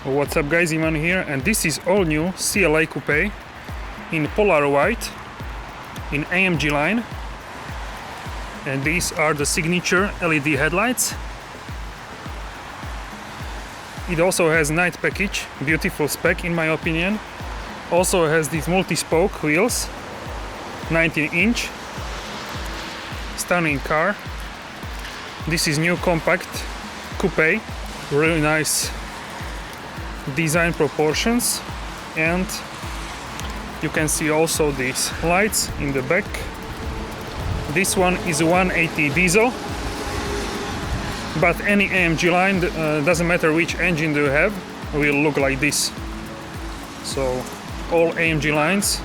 What's up guys, Ivan here, and this is all new CLA Coupé in Polar White in AMG line, and these are the signature LED headlights. It also has night package, beautiful spec in my opinion. Also has these multi-spoke wheels, 19-inch, stunning car. This is new compact coupe, really nice design proportions, and you can see also these lights in the back. This one is a 180 diesel, but any AMG line, doesn't matter which engine do you have, will look like this. So all AMG lines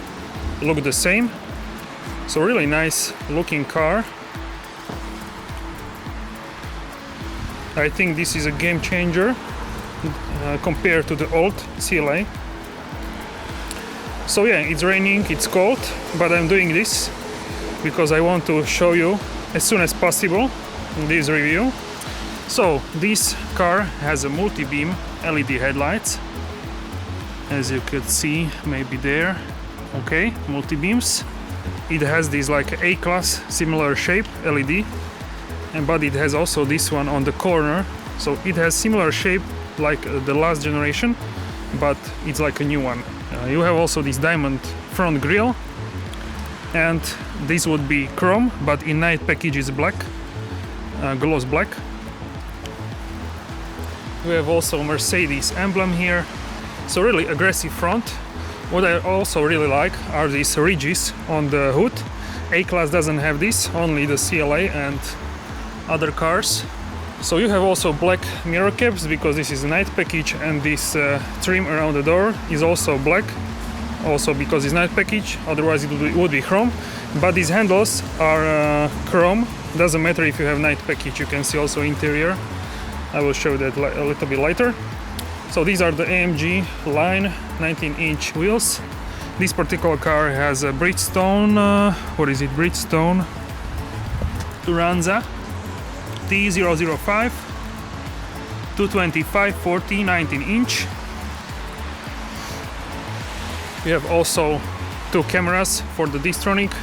look the same. So really nice looking car. I think this is a game changer compared to the old CLA. So yeah, it's raining, it's cold, but I'm doing this because I want to show you as soon as possible this review. So this car has a multi-beam LED headlights, as you could see maybe there. Okay, multi-beams. It has this like A-class similar shape LED, but it has also this one on the corner, so it has similar shape like the last generation, but it's like a new one. You have also this diamond front grille, and this would be chrome, but in night package is black, gloss black. We have also Mercedes emblem here, so really aggressive front. What I also really like are these ridges on the hood. A-class doesn't have this, only the CLA and other cars. So you have also black mirror caps because this is a night package, and this trim around the door is also black, also because it's night package, otherwise it would be chrome. But these handles are chrome, doesn't matter if you have night package. You can see also interior. I will show that a little bit later. So these are the AMG line 19-inch wheels. This particular car has a Bridgestone, what is it, Bridgestone Turanza T005 225 40 19-inch. We have also two cameras for the Distronic,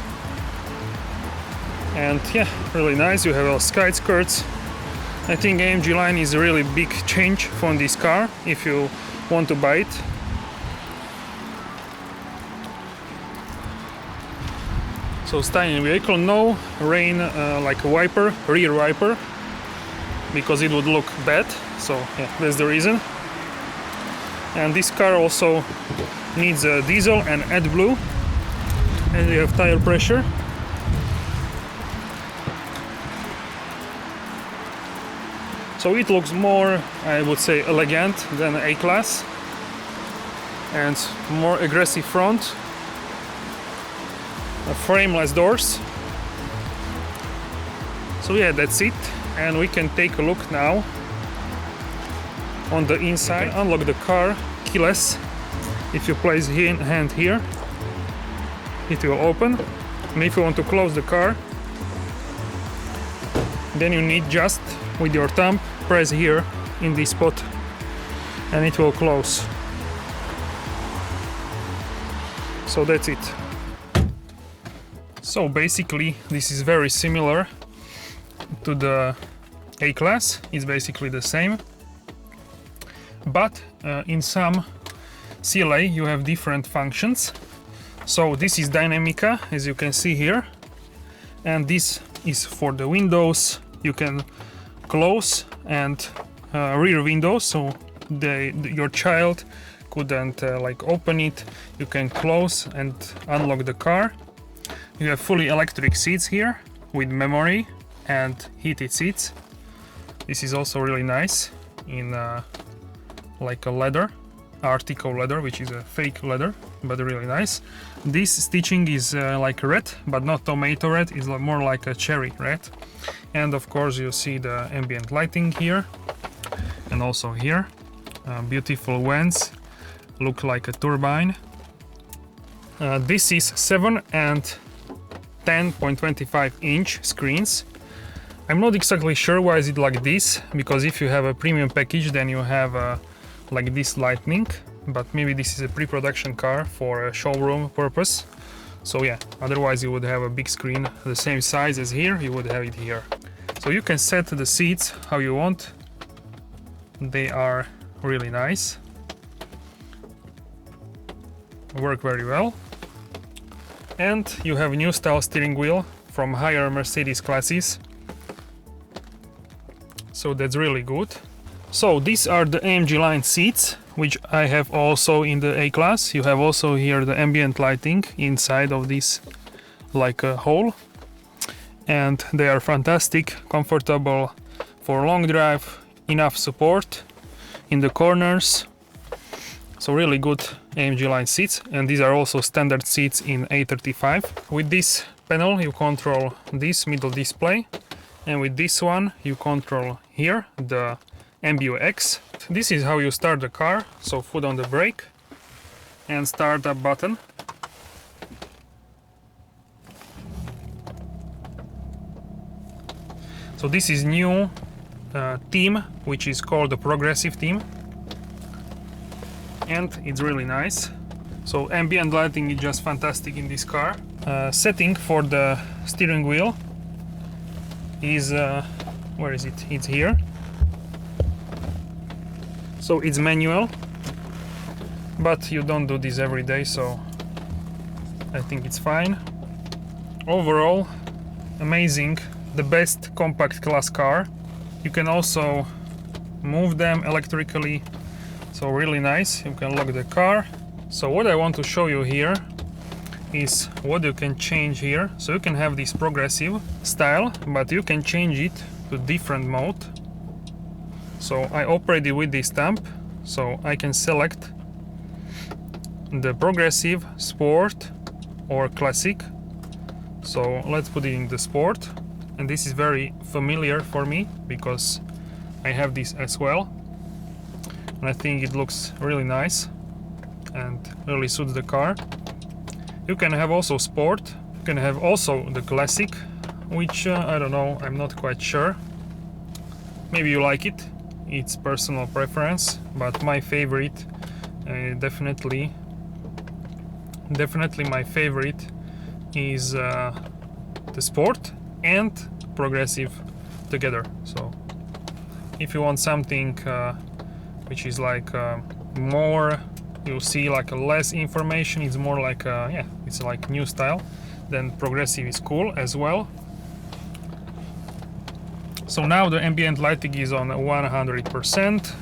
and yeah, really nice. You have all side skirts. I think AMG line is a really big change from this car if you want to buy it. So styling vehicle, no rain like a wiper, rear wiper, because it would look bad. So yeah, that's the reason. And this car also needs a diesel and AdBlue, and you have tire pressure. So it looks more, I would say, elegant than A-Class, and more aggressive front, frameless doors. So yeah, that's it, and we can take a look now on the inside. Okay. Unlock the car keyless. If you place hand here, it will open, and if you want to close the car, then you need just with your thumb press here in this spot and it will close. So that's it. So basically this is very similar to the A-Class, it's basically the same, but in some CLA you have different functions. So this is Dynamica, as you can see here, and this is for the windows. You can close and rear windows, so your child couldn't like open it. You can close and unlock the car. You have fully electric seats here with memory and heated seats. This is also really nice in like a leather, Artico leather, which is a fake leather, but really nice. This stitching is like red, but not tomato red, it's more like a cherry red. And of course you see the ambient lighting here, and also here. Beautiful vents, look like a turbine. This is 7 and 10.25 inch screens. I'm not exactly sure why is it like this, because if you have a premium package then you have like this lightning, but maybe this is a pre-production car for a showroom purpose. So yeah, otherwise you would have a big screen the same size as here, you would have it here. So you can set the seats how you want. They are really nice, work very well. And you have new style steering wheel from higher Mercedes classes, so that's really good. So these are the AMG line seats, which I have also in the A class. You have also here the ambient lighting inside of this, like a hole, and they are fantastic, comfortable for long drive, enough support in the corners. So really good AMG line seats, and these are also standard seats in A35. With this panel you control this middle display, and with this one you control here the MBUX. This is how you start the car, so foot on the brake and start up button. So this is new theme, which is called the progressive theme, and it's really nice. So ambient lighting is just fantastic in this car. Setting for the steering wheel is where is it? It's here. So it's manual, but you don't do this every day, so I think it's fine. Overall, amazing, the best compact class car. You can also move them electrically, so really nice. You can lock the car. So what I want to show you here is what you can change here. So you can have this progressive style, but you can change it to different mode. So I operated with this stamp, so I can select the progressive, sport or classic. So let's put it in the sport, and this is very familiar for me because I have this as well, and I think it looks really nice and really suits the car. You can have also sport, you can have also the classic, which I don't know, I'm not quite sure. Maybe you like it. It's personal preference, but my favorite, definitely my favorite is the sport and progressive together. So if you want something which is like more, you see like less information, it's more like yeah, it's like new style, then progressive is cool as well. So now the ambient lighting is on 100%,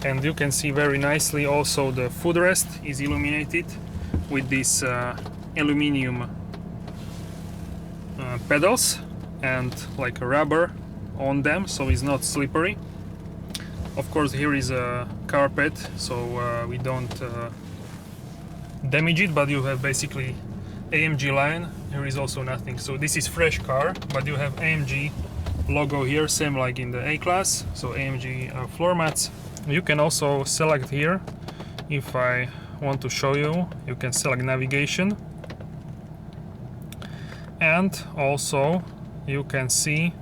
and you can see very nicely also the footrest is illuminated with these aluminium pedals and like a rubber on them, so it's not slippery. Of course here is a carpet, so we don't damage it, but you have basically AMG line. Here is also nothing, so this is fresh car, but you have AMG logo here, same like in the A class, so AMG floor mats. You can also select here, if I want to show you, you can select navigation, and also you can see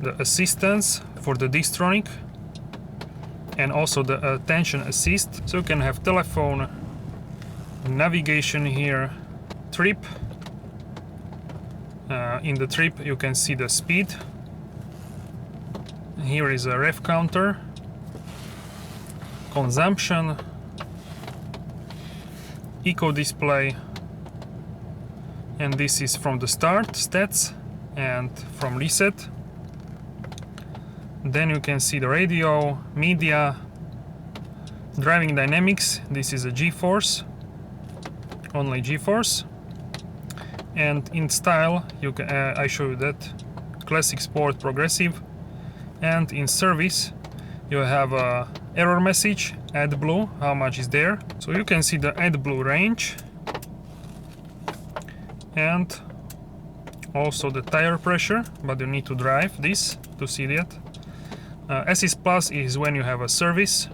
the assistance for the Distronic and also the attention assist. So you can have telephone, navigation here, trip. In the trip you can see the speed. Here is a ref counter, consumption, eco display, and this is from the start, stats, and from reset. Then you can see the radio, media, driving dynamics. This is a G-force, only G-force. And in style, you can, I show you that classic, sport, progressive. And in service, you have a error message, AdBlue, how much is there. So you can see the AdBlue range, and also the tire pressure, but you need to drive this to see that. Assist Plus is when you have a service,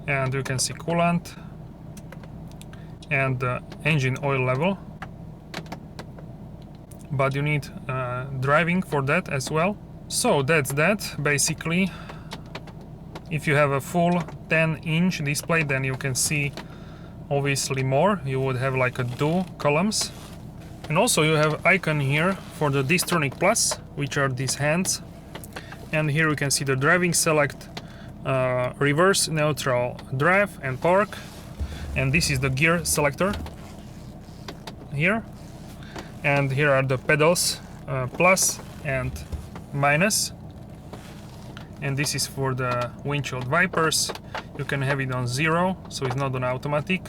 and you can see coolant and engine oil level, but you need driving for that as well. So that's that basically. If you have a full 10-inch display, then you can see obviously more. You would have like a dual columns. And also you have icon here for the Distronic Plus, which are these hands. And here we can see the driving select, reverse, neutral, drive and park. And this is the gear selector here. And here are the pedals, plus and minus. And this is for the windshield wipers. You can have it on 0, so it's not on automatic.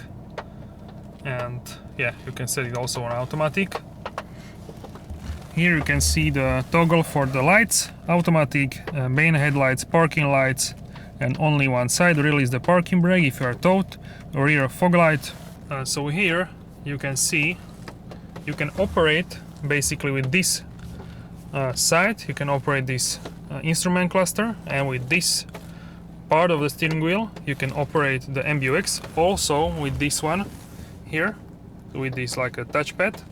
And yeah, you can set it also on automatic. Here you can see the toggle for the lights, automatic, main headlights, parking lights, and only one side. Release the parking brake if you are towed, or rear fog light. So here you can see you can operate basically with this side. You can operate this instrument cluster, and with this part of the steering wheel you can operate the MBUX. Also with this one here, with this like a touchpad.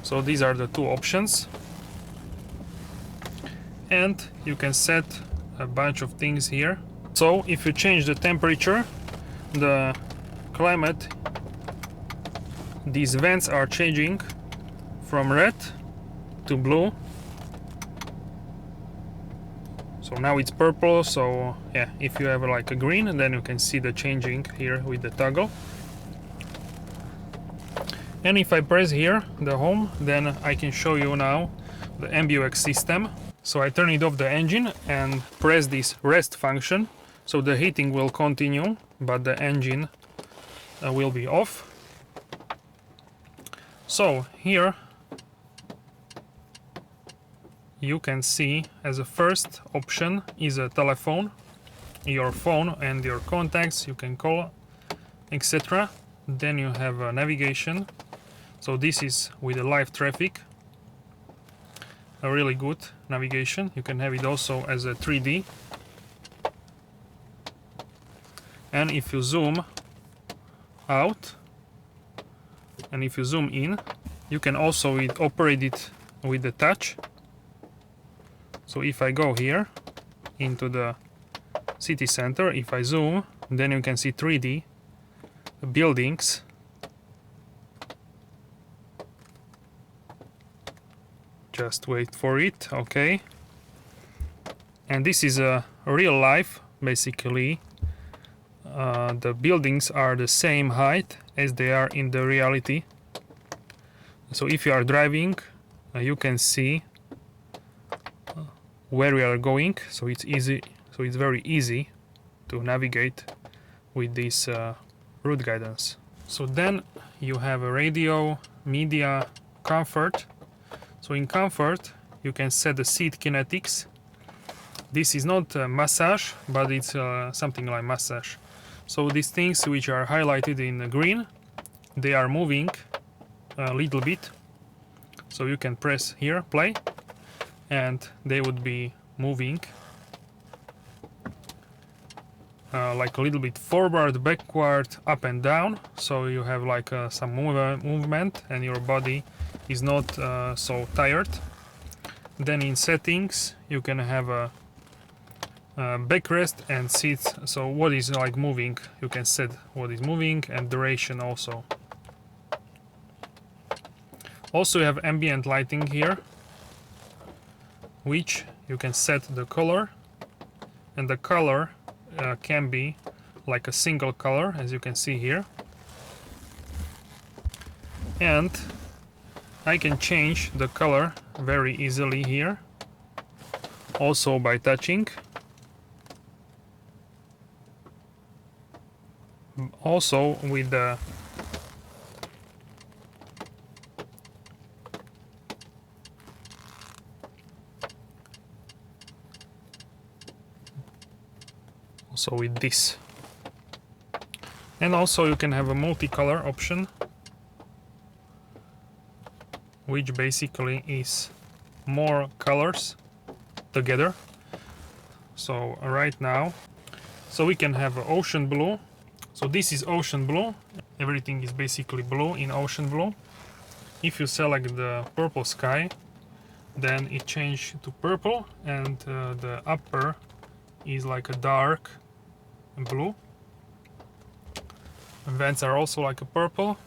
So these are the two options, and you can set a bunch of things here. So if you change the temperature, the climate, these vents are changing from red to blue. So now it's purple, so yeah, if you have like a green, then you can see the changing here with the toggle. And if I press here the home, then I can show you now the MBUX system. So I turn it off the engine and press this rest function, so the heating will continue but the engine will be off. So here you can see as a first option is a telephone, your phone and your contacts you can call, etc. Then you have a navigation. So this is with the live traffic, a really good navigation. You can have it also as a 3D. And if you zoom out and if you zoom in, you can also operate it with the touch. So if I go here into the city center, if I zoom, then you can see 3D buildings. Just wait for it, okay. And this is a real life, basically. The buildings are the same height as they are in the reality. So if you are driving, you can see where we are going, so it's easy. So it's very easy to navigate with this route guidance. So then you have a radio, media, comfort. So in comfort you can set the seat kinetics. This is not massage, but it's something like massage. So these things which are highlighted in green, they are moving a little bit. So you can press here play and they would be moving like a little bit forward, backward, up and down. So you have like some movement and your body is not so tired. Then in settings you can have a backrest and seats. So what is like moving, you can set what is moving, and duration also. Also you have ambient lighting here, which you can set the color, and the color can be like a single color, as you can see here. And I can change the color very easily here, also by touching. Also with the with this. And also you can have a multicolor option, which basically is more colors together. So right now, so we can have ocean blue. So this is ocean blue. Everything is basically blue in ocean blue. If you select the purple sky, then it changes to purple, and the upper is like a dark blue. Vents are also like a purple.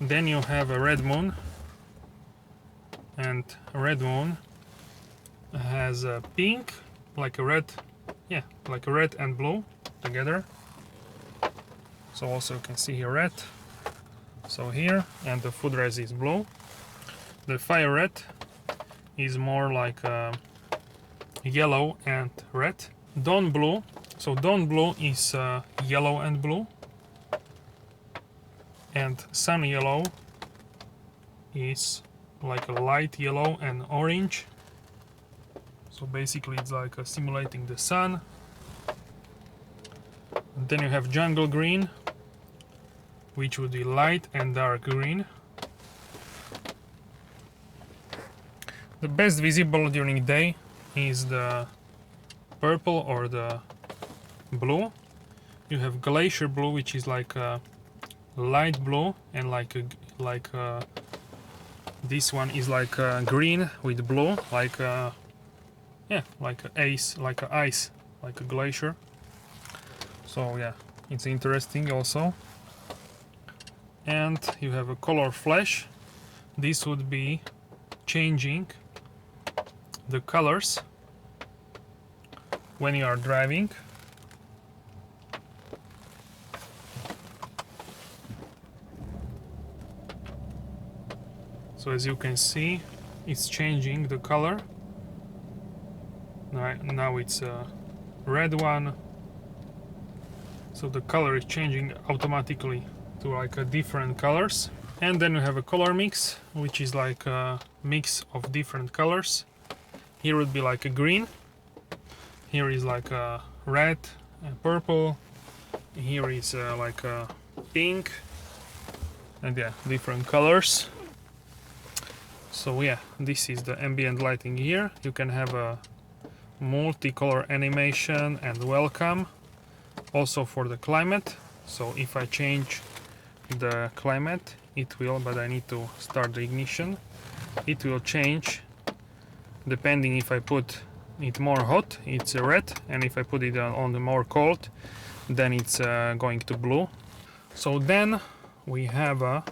Then you have a red moon, and a red moon has a pink, like a red, yeah, like a red and blue together. So also you can see here red, so here, and the footrest is blue. The fire red is more like yellow and red. Dawn blue, so dawn blue is yellow and blue, and sun yellow is like a light yellow and orange. So basically it's like simulating the sun. And then you have jungle green, which would be light and dark green. The best visible during day is the purple or the blue. You have glacier blue, which is like a light blue, and this one is like green with blue, like yeah, like ice, like a glacier. So yeah, it's interesting also. And you have a color flash. This would be changing the colors when you are driving. So as you can see, it's changing the color. Now it's a red one. So the color is changing automatically to like a different colors. And then you have a color mix, which is like a mix of different colors. Here would be like a green. Here is like a red and purple. Here is like a pink. And yeah, different colors. So yeah, this is the ambient lighting here. You can have a multicolor animation and welcome. Also for the climate. So if I change the climate, it will, but I need to start the ignition. It will change depending if I put it more hot, it's red, and if I put it on the more cold, then it's going to blue. So then we have a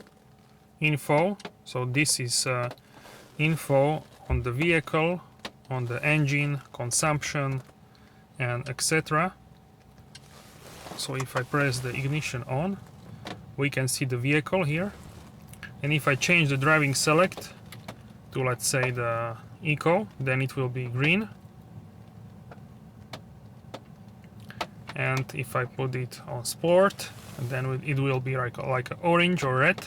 info. So this is info on the vehicle, on the engine, consumption, and etc. So if I press the ignition on, we can see the vehicle here. And if I change the driving select to, let's say, the eco, then it will be green. And if I put it on sport, then it will be like orange or red.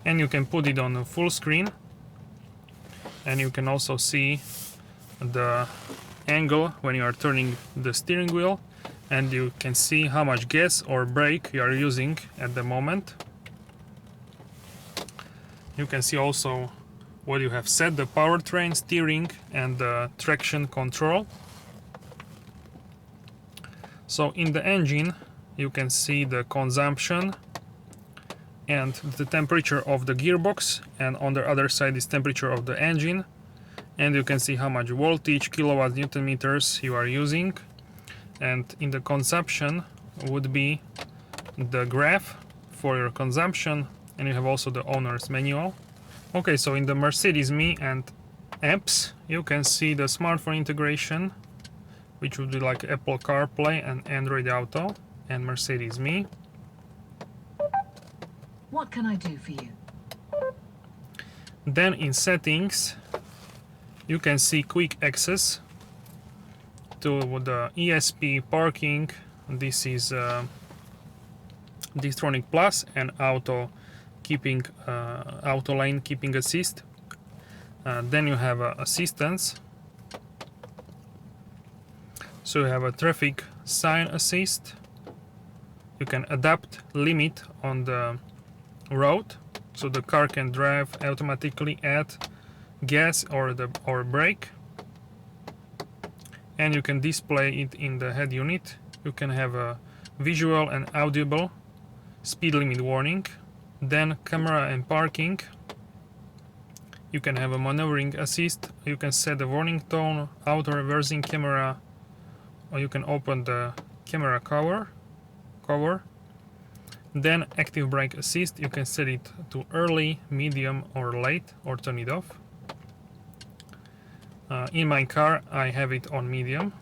And you can put it on a full screen. And you can also see the angle when you are turning the steering wheel. And you can see how much gas or brake you are using at the moment. You can see also what you have set, the powertrain, steering, and the traction control. So in the engine you can see the consumption and the temperature of the gearbox, and on the other side is temperature of the engine, and you can see how much voltage, kilowatts, newton meters you are using. And in the consumption would be the graph for your consumption, and you have also the owner's manual. Okay, so in the Mercedes Me and apps, you can see the smartphone integration, which would be like Apple CarPlay and Android Auto, and Mercedes Me. What can I do for you? Then in settings, you can see quick access to the ESP parking. This is Distronic Plus and auto lane keeping assist. Then you have assistance. So you have a traffic sign assist. You can adapt limit on the road, so the car can drive automatically at gas or brake. And you can display it in the head unit. You can have a visual and audible speed limit warning. Then camera and parking. You can have a maneuvering assist. You can set the warning tone, auto reversing camera, or you can open the camera cover. Then active brake assist, you can set it to early, medium or late, or turn it off. In my car I have it on medium.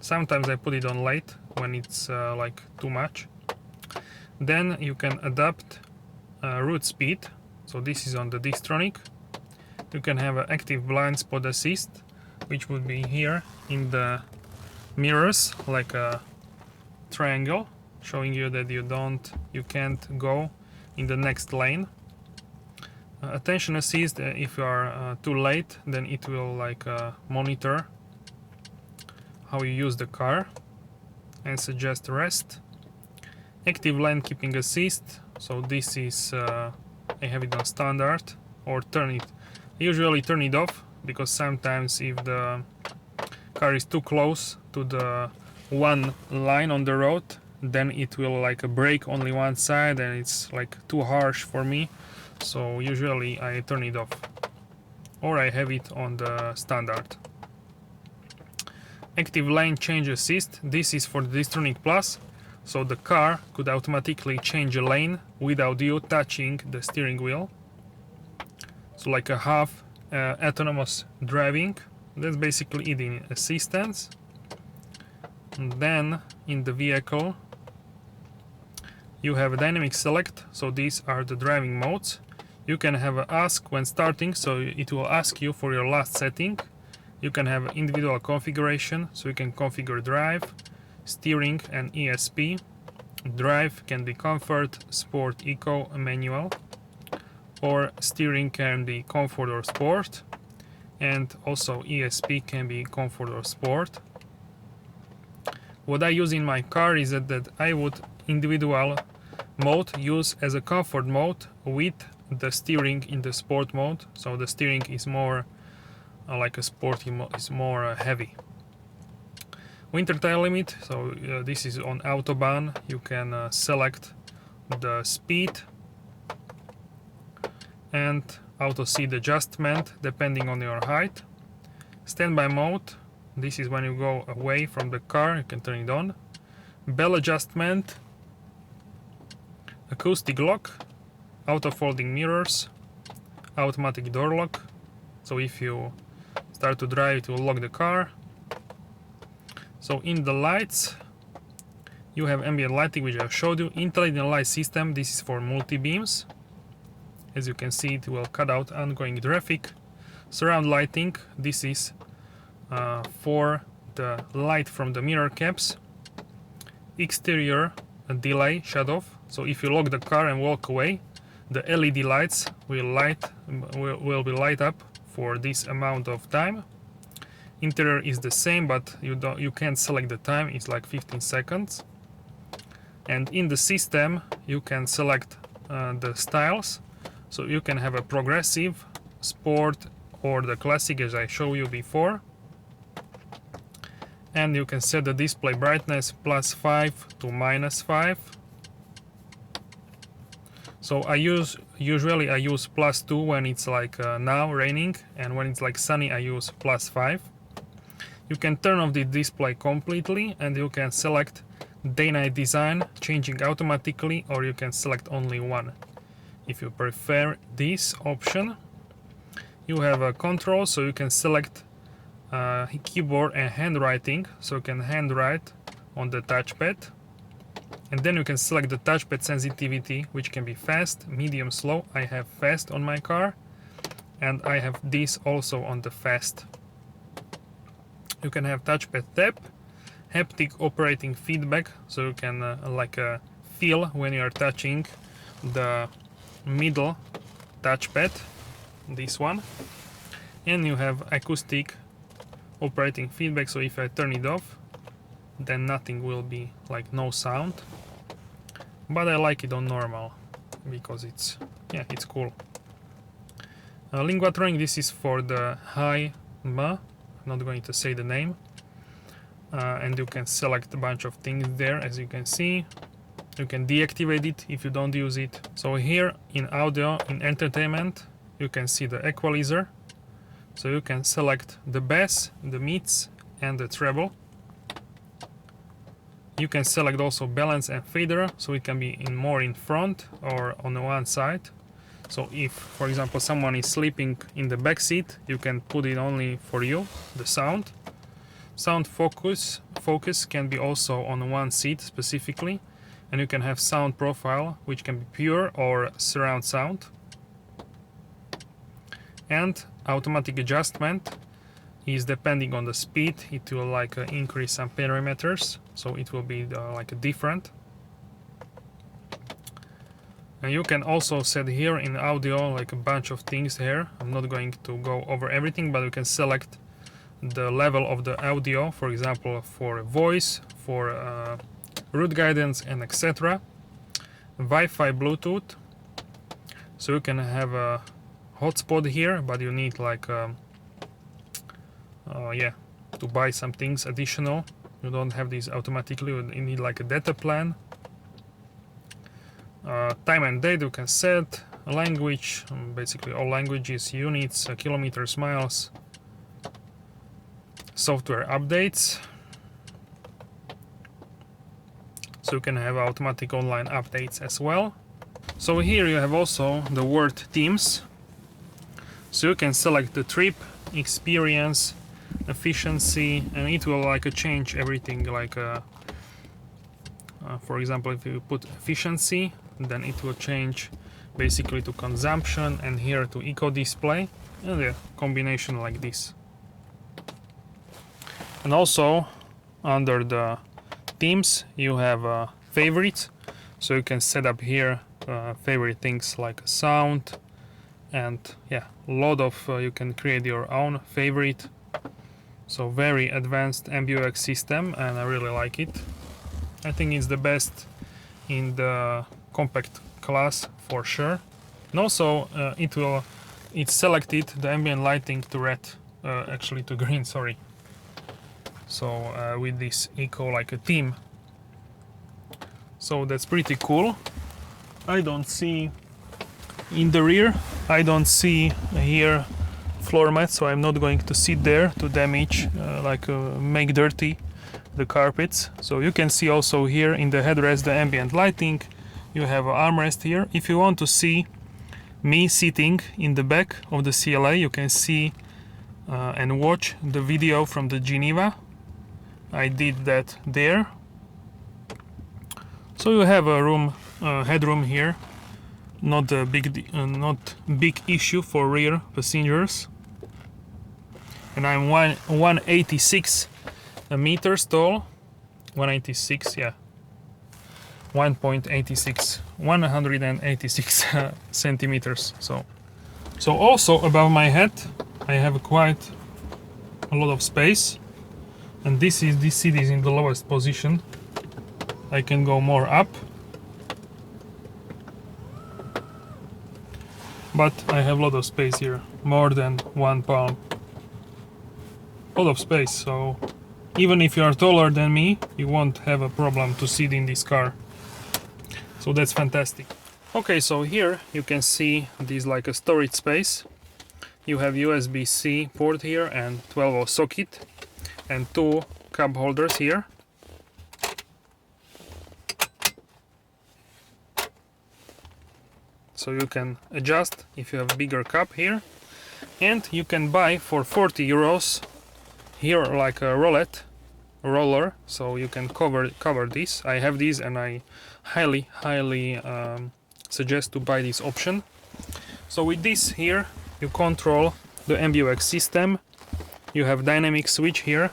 Sometimes I put it on late when it's like too much. Then you can adapt route speed, so this is on the Distronic. You can have an active blind spot assist, which would be here in the mirrors, like a triangle, showing you that you can't go in the next lane. Attention assist, if you are too late, then it will like monitor how you use the car and suggest rest. Active lane keeping assist, so this is I have it on standard, or usually turn it off, because sometimes if the car is too close to the one line on the road, then it will like brake only one side and it's like too harsh for me, so usually I turn it off, or I have it on the standard. Active lane change assist, this is for the Distronic Plus, so the car could automatically change a lane without you touching the steering wheel. So like a half autonomous driving. That's basically it in assistance. And then in the vehicle you have a dynamic select, so these are the driving modes. You can have a ask when starting, so it will ask you for your last setting. You can have individual configuration, so you can configure drive, steering and ESP. Drive can be comfort, sport, eco, manual, or steering can be comfort or sport, and also ESP can be comfort or sport. What I use in my car is that I would individual mode use as a comfort mode with the steering in the sport mode, so the steering is more like a sporty mode, is more heavy. Winter tire limit, so this is on Autobahn. You can select the speed and auto seat adjustment depending on your height. Standby mode, this is when you go away from the car, you can turn it on. Bell adjustment, acoustic lock, auto folding mirrors, automatic door lock, so if you start to drive it will lock the car. So in the lights you have ambient lighting, which I showed you. Intelligent light system, this is for multi-beams. As you can see, it will cut out ongoing traffic. Surround lighting, this is for the light from the mirror caps. Exterior delay shut off, so if you lock the car and walk away, the LED lights will be light up for this amount of time. Interior is the same, but you can't select the time, it's like 15 seconds. And in the system you can select the styles, so you can have a progressive, sport, or the classic as I showed you before. And you can set the display brightness +5 to -5. So usually I use +2 when it's like now raining, and when it's like sunny I use +5. You can turn off the display completely, and you can select day-night design, changing automatically, or you can select only one. If you prefer this option, you have a control, so you can select keyboard and handwriting, so you can handwrite on the touchpad. And then you can select the touchpad sensitivity, which can be fast, medium, slow. I have fast on my car, and I have this also on the fast. You can have touchpad tap, haptic operating feedback, so you can feel when you are touching the middle touchpad, this one. And you have acoustic operating feedback, so if I turn it off, then nothing will be, like no sound. But I like it on normal because it's cool. Linguatronic, this is for the high M, I'm not going to say the name. And you can select a bunch of things there, as you can see. You can deactivate it if you don't use it. So here in audio, in entertainment, you can see the equalizer. So you can select the bass, the mids, and the treble. You can select also balance and fader, so it can be more in front or on the one side. So if, for example, someone is sleeping in the back seat, you can put it only for you, the sound. Sound focus can be also on one seat specifically, and you can have sound profile, which can be pure or surround sound. And automatic adjustment is depending on the speed. It will like increase some parameters, so it will be like different. And you can also set here in audio like a bunch of things here. I'm not going to go over everything, but you can select the level of the audio, for example, for voice, for route guidance, and etc. Wi-Fi, Bluetooth, so you can have a hotspot here, but you need like to buy some things additional. You don't have these automatically, you need like a data plan. Time and date you can set, language, basically all languages, units, kilometers, miles, software updates, so you can have automatic online updates as well. So here you have also the word themes, so you can select the trip, experience, efficiency, and it will like change everything. Like for example, if you put efficiency, then it will change basically to consumption, and here to eco display, and a combination like this. And also under the themes you have favorites, so you can set up here favorite things like sound, and yeah, a lot of you can create your own favorite. So very advanced MBUX system, and I really like it. I think it's the best in the compact class for sure. And also it's selected the ambient lighting to red, actually to green, sorry. So with this eco like a theme, so that's pretty cool. I don't see in the rear, I don't see here floor mat, so I'm not going to sit there to damage make dirty the carpets. So you can see also here in the headrest the ambient lighting. You have an armrest here. If you want to see me sitting in the back of the CLA, you can see and watch the video from the Geneva. I did that there. So you have a room, headroom here. Not a big issue for rear passengers. And I'm 186 meters tall. 186, yeah. 186 centimeters. So also above my head I have quite a lot of space, and this seat is in the lowest position. I can go more up, but I have a lot of space here, more than 1 palm. A lot of space, so even if you are taller than me, you won't have a problem to sit in this car. So that's fantastic. Okay, so here you can see this like a storage space. You have USB-C port here and 12V socket and 2 cup holders here. So you can adjust if you have a bigger cup here, and you can buy for 40 euros here like a roller, so you can cover this. I have these, and I highly suggest to buy this option. So with this here you control the MBUX system. You have dynamic switch here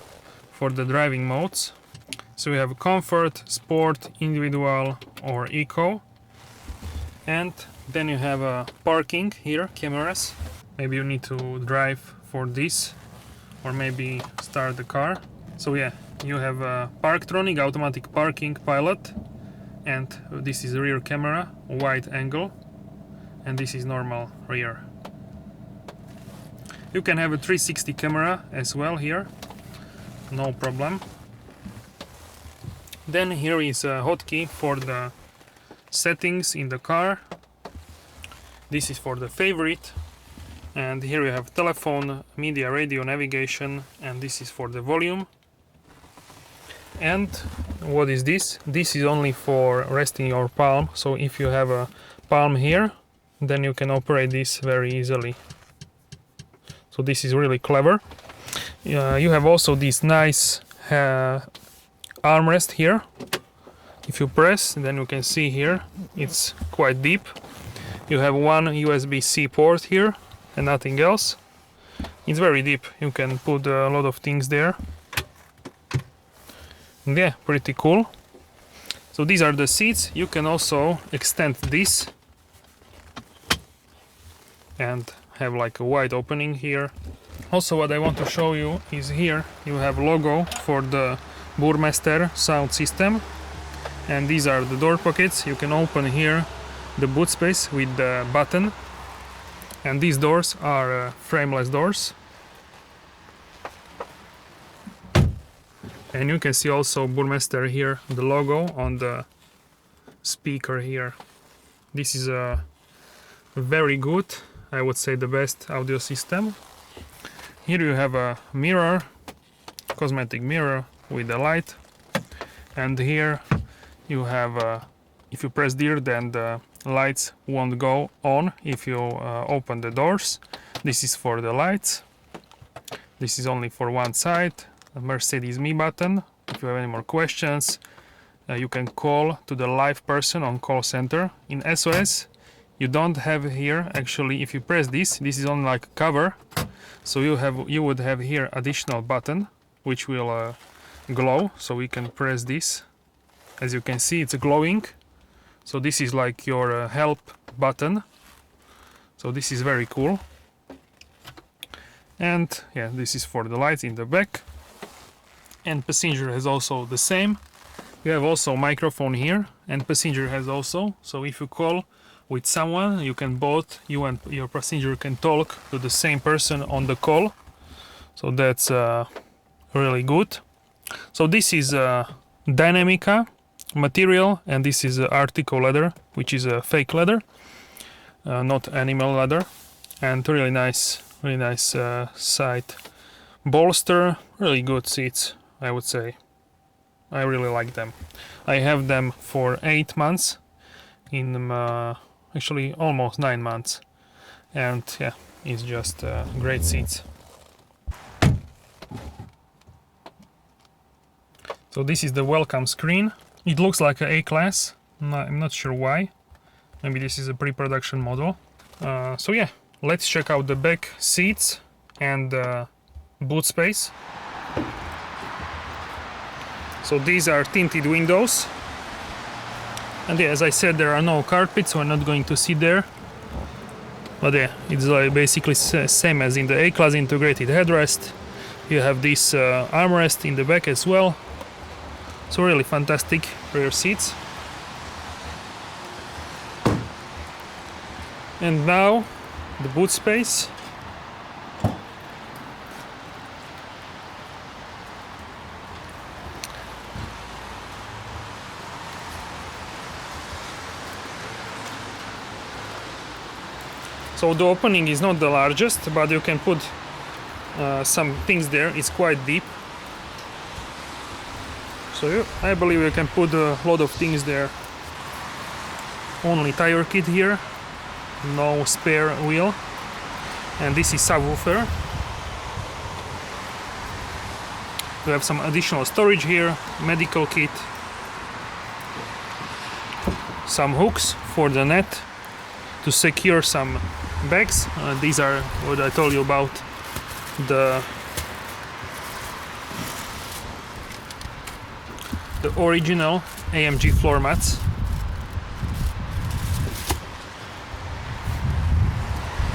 for the driving modes. So you have comfort, sport, individual or eco, and then you have parking here, cameras. Maybe you need to drive for this, or maybe start the car. So yeah, you have Parktronic automatic parking pilot, and this is rear camera, wide angle, and this is normal rear. You can have a 360 camera as well here, no problem. Then here is a hotkey for the settings in the car. This is for the favorite, and here you have telephone, media, radio, navigation, and this is for the volume. And what is this? This is only for resting your palm. So if you have a palm here, then you can operate this very easily. So this is really clever. You have also this nice armrest here. If you press, then you can see here it's quite deep. You have one USB-C port here and nothing else. It's very deep. You can put a lot of things there. Yeah, pretty cool. So these are the seats. You can also extend this and have like a wide opening here. Also, what I want to show you is here you have logo for the Burmester sound system, and these are the door pockets. You can open here the boot space with the button, and these doors are frameless doors. And you can see also Burmester here, the logo on the speaker here. This is a very good, I would say the best audio system. Here you have a mirror, cosmetic mirror with a light, and here you have if you press here, then the lights won't go on if you open the doors. This is for the lights. This is only for one side. A Mercedes Me button. If you have any more questions, you can call to the live person on call center. In SOS, you don't have here, actually, if you press this is only like a cover. So you would have here additional button which will glow. So we can press this. As you can see, it's glowing. So this is like your help button. So this is very cool. And yeah, this is for the lights in the back. And passenger has also the same. You have also microphone here, and passenger has also. So if you call with someone, you can both, you and your passenger can talk to the same person on the call. So that's really good. So this is Dynamica material, and this is Artico leather, which is a fake leather, not animal leather, and really nice side bolster. Really good seats, I would say. I really like them. I have them for 8 months, in actually almost 9 months, and yeah, it's just great seats. So this is the welcome screen. It looks like an A-class. I'm not sure why. Maybe this is a pre-production model. So yeah, let's check out the back seats and boot space. So these are tinted windows, and yeah, as I said, there are no carpets, so I'm not going to sit there. But yeah, it's like basically same as in the A-class, integrated headrest. You have this armrest in the back as well. So really fantastic rear seats. And now the boot space. So the opening is not the largest, but you can put some things there. It's quite deep. So I believe you can put a lot of things there. Only tire kit here, no spare wheel, and this is subwoofer. We have some additional storage here, medical kit, some hooks for the net to secure some bags. These are what I told you about, the original AMG floor mats.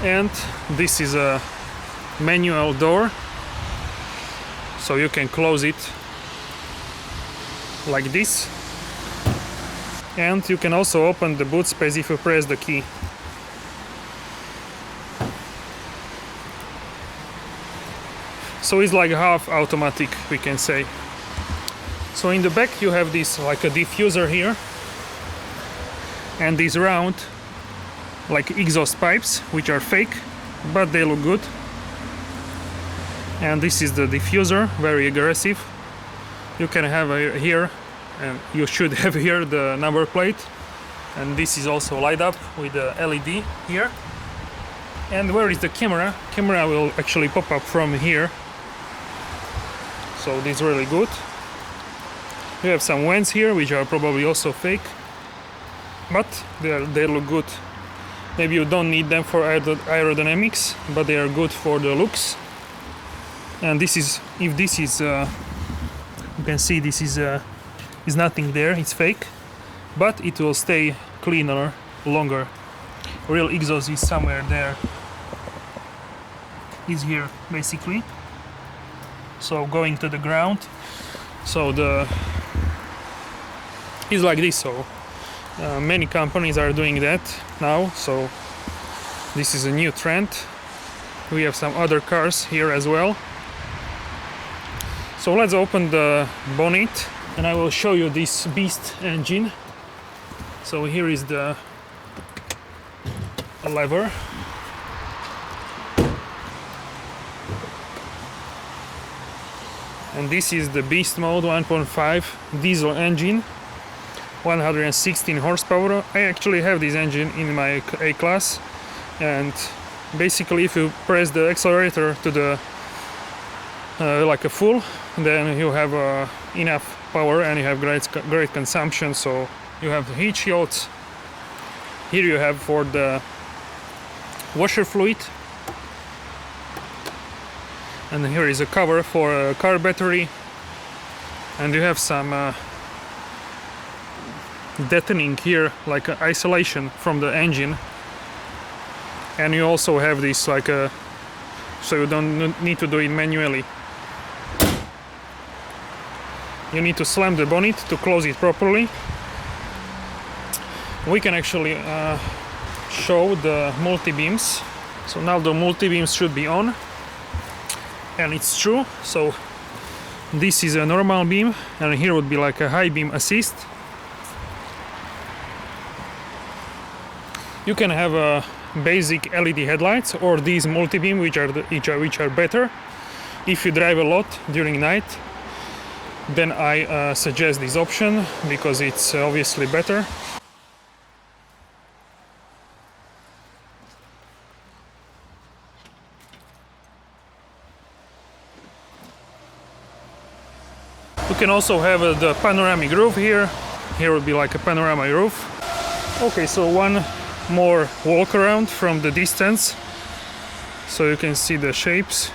And this is a manual door, so you can close it like this, and you can also open the boot space if you press the key. So it's like half automatic, we can say. So in the back you have this like a diffuser here, and these round like exhaust pipes, which are fake, but they look good. And this is the diffuser, very aggressive. You can have here and you should have here the number plate, and this is also light up with the LED here. And where is the camera? Camera will actually pop up from here, so this is really good. We have some vents here which are probably also fake, but they look good. Maybe you don't need them for aerodynamics, but they are good for the looks. And this is, if this is you can see this is nothing there, it's fake, but it will stay cleaner longer. Real exhaust is somewhere there, is here basically, so going to the ground. So it's like this. So many companies are doing that now, so this is a new trend. We have some other cars here as well. So let's open the bonnet and I will show you this beast engine. So here is the lever. And this is the beast mode 1.5 diesel engine, 116 horsepower. I actually have this engine in my A-Class, and basically if you press the accelerator to the like a full, then you have enough power and you have great consumption. So you have the heat shields. Here you have for the washer fluid, and here is a cover for a car battery, and you have some deadening here, like isolation from the engine. And you also have this like a, so you don't need to do it manually. You need to slam the bonnet to close it properly. We can actually show the multi-beams. So now the multi-beams should be on, and it's true. So this is a normal beam, and here would be like a high beam assist. You can have a basic LED headlights or these multi-beam, which are better if you drive a lot during night. Then I suggest this option because it's obviously better. You can also have the panoramic roof here. Here would be like a panoramic roof. Okay, so one more walk around from the distance, so you can see the shapes.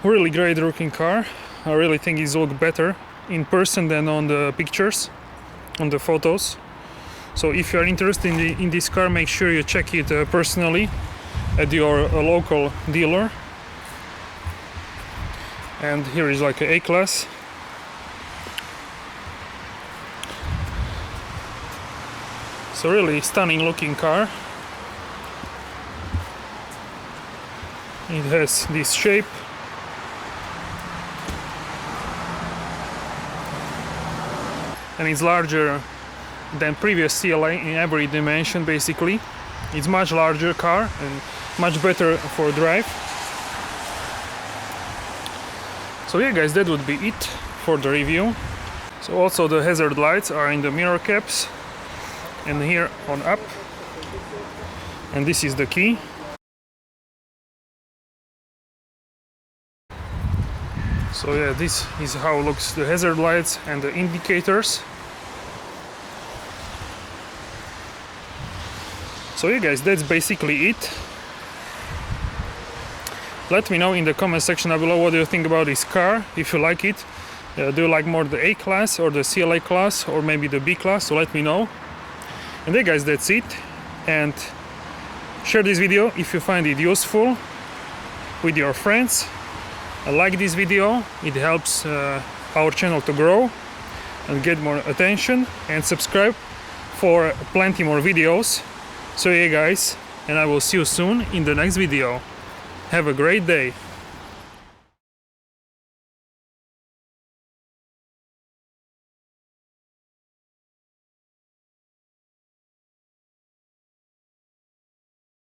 Really great looking car. I really think it looks better in person than on the pictures, on the photos. So if you are interested in this car, make sure you check it personally at your local dealer. And here is like an A-Class. So really stunning looking car. It has this shape. And it's larger than previous CLA in every dimension basically. It's much larger car and much better for drive. So yeah guys, that would be it for the review. So also the hazard lights are in the mirror caps and here on up, and this is the key. So yeah, this is how looks the hazard lights and the indicators. So yeah guys, that's basically it. Let me know in the comment section down below what do you think about this car, if you like it. Do you like more the A-Class or the CLA class or maybe the B-Class? So let me know. And yeah guys, that's it. And share this video if you find it useful with your friends. Like this video, it helps our channel to grow and get more attention, and subscribe for plenty more videos. So yeah guys, and I will see you soon in the next video. Have a great day.